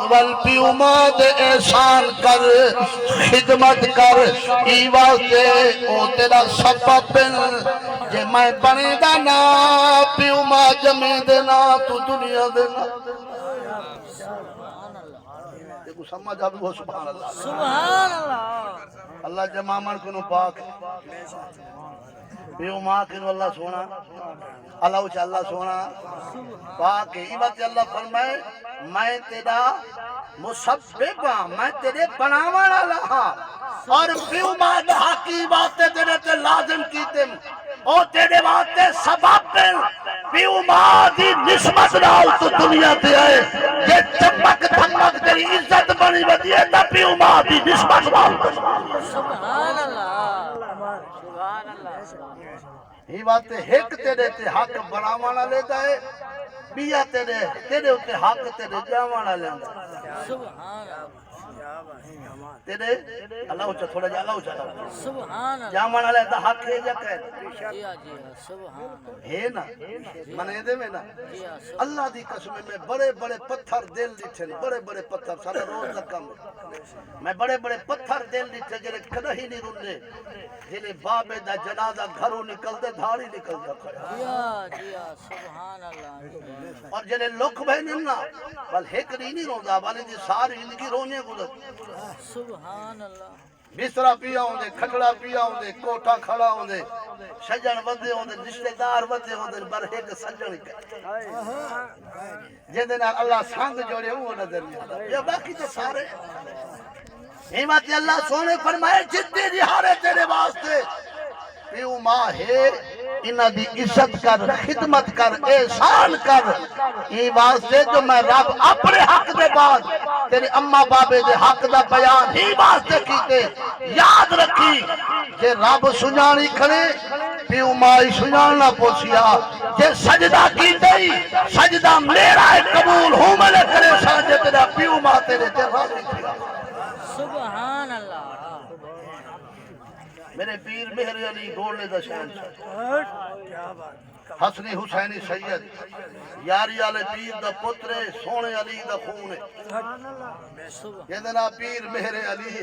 ول پیو ماں دے احسان کر خدمت کر ای واسطے او تیرا سبب جے میں بنے دا نا پیو ماں جمے دینا تو دنیا دینا دیکھو سمجھ آبی ہو سبحان اللہ سبحان اللہ اللہ جمامن کنو پاک پیو ماں کنو اللہ سونا اللہ اچھا اللہ سونا پاک ہے ایبت اللہ فرمائے میں تیرا مسبب ہاں میں تیرے بناوانا لہا اور پیو ماں دہا کی باتیں تیرے تے لازم کیتے اور تیرے باتیں سبب پیو ماں دی نسبت نال تو دنیا تے آئے یہ چمک دھمک تیری عزت بنی بدی ہے تا پیو ماں دی نسبت نال سبحان اللہ سبحان اللہ ہی بات ایک تیرے تے حق بناوانا لیتا ہے بیا تیرے اتے حق تیرے جاوانا لیتا سبحان اللہ تیرے اللہ اچھا تھوڑا جا اللہ اچھا سبحان اللہ جاوانا لیتا حق ہے جا کہہ جی ہاں سبحان اللہ ہے نا منے دے میں نا اللہ دی قسم میں بڑے بڑے پتھر دل دیتے بڑے بڑے پتھر سارے روز لکم میں بڑے بڑے پتھر دل دیتے جنہیں کدہ ہی نہیں رنے جنہیں بابے دا جنازہ گھروں نکل دے دھاڑی نکل جا کھڑا جی ہاں سبحان اللہ اور جنہیں لکھ بھائی نمنا بل ہیک نہیں روندہ والی دی ساری زندگی رونے گزر سبحان اللہ بسترا پیا ہوں دے کھٹڑا پیا ہوں دے کوٹا کھڑا ہوں دے سجن ودے ہوں دے رشتہ دار ودے ہوں دے بر ایک سجن کر جے دن اللہ سانگ جوڑے وہ نظر نہیں آتا یہ باقی تو سارے حمایت اللہ سونے فرمائے جتنی رہارے تیرے واسطے پیو ماں ہے انہاں دی عزت کر خدمت کر احسان کر یہ واسطے جو میں رب اپنے حق دے بعد تیرے اماں بابے دے حق دا بیان ہی واسطے کیتے یاد رکھی کہ رب سنانی کھڑے پیو ماں سنانا پوچھیا کہ سجدہ کیتے ہی سجدہ میرا ہے قبول ہوں میں نے کرے ساجے تیرا پیو ماں تیرے تے راضی کیا سبحان اللہ میرے پیر مہر علی گولے دا شہن حسنی حسینی سید یاری آلے پیر دا پتر سونے علی دا خون یہ دنا پیر مہر علی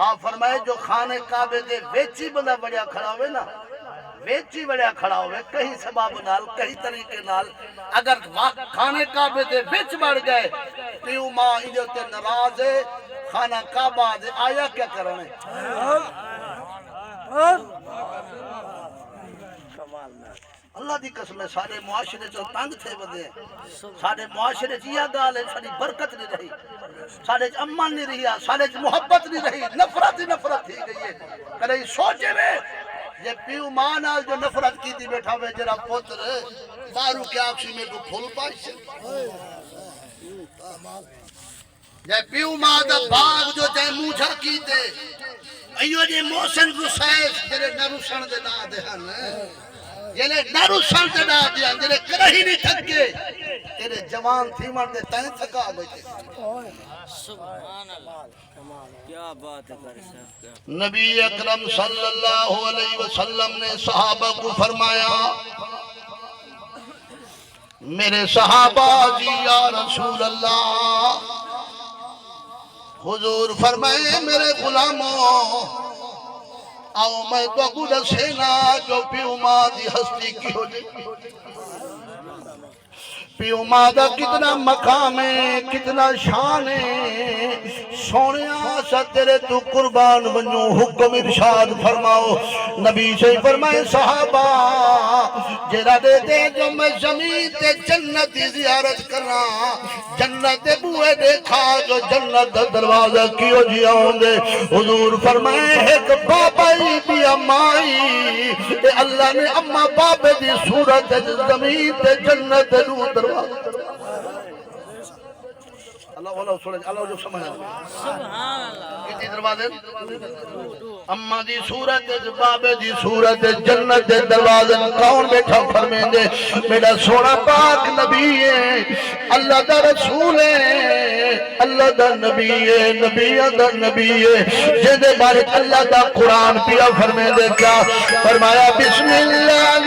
آپ فرمائے جو خانے کعبے دے ویچی بندہ بڑیا کھڑا ہوئے نا ویچی بڑیا کھڑا ہوئے کہیں سباب نال کہیں طریقے نال اگر خانے کعبے دے ویچ بڑھ گئے پیو ماں انجو تے نراز ہے خانہ کعبہ دے آیا کیا کرنے اللہ دی قسم ہے سارے معاشرے جو تنگ تھے بدے ہیں سارے معاشرے جیا گال ہے ساری برکت نہیں رہی سارے امن نہیں رہی سارے محبت نہیں رہی نفرت ہی نفرت تھی گئی ہے کہیں سوچے میں یہ پیو ماں نال جو نفرت کی تھی بیٹھا ہوئے جرا پتر بارو کے آپسی میں کو پھول پاش یہ پیو ماں دا باغ جو تے موجھا کی تے ایو جی محسن رسیس جنہیں نروشن دے نا دے ہن جنہیں نروشن دے نا دے ہن جنہیں کرہی نہیں تھکے تیرے جوان تھی مر دے تائیں تھکا گئے سبحان اللہ کیا بات ہے نبی اکرم صلی اللہ علیہ وسلم نے صحابہ کو فرمایا میرے صحابہ جی یا رسول اللہ حضور فرمائے میرے غلاموں آؤ میں تو گڑ سینا جو پیو ماں دی ہستی کی ہو جائے پیو ماں دا کتنا مقام ہے کتنا شان ہے سونیا سا تیرے تو قربان بنو حکم ارشاد فرماؤ نبی سے فرمائے صحابہ جرا دے دے جو میں زمین تے جنت دی زیارت کرنا جنت دے بوئے دیکھا جو جنت دا دروازہ کیوں جی آؤں دے حضور فرمائے ایک بابائی بھی امائی اے اللہ نے اماں بابے دی صورت زمین تے جنت دے دروازہ اللہ جو سمجھا سبحان اللہ کتنی دروازے اماں دی صورت بابے دی صورت جنت دے دروازے کون بیٹھا فرمائیں دے میرا سونا پاک نبی ہے اللہ دا رسول ہے اللہ دا نبی ہے نبی دا نبی ہے جے دے بارے اللہ دا قرآن پیا فرمائیں دے کیا فرمایا بسم اللہ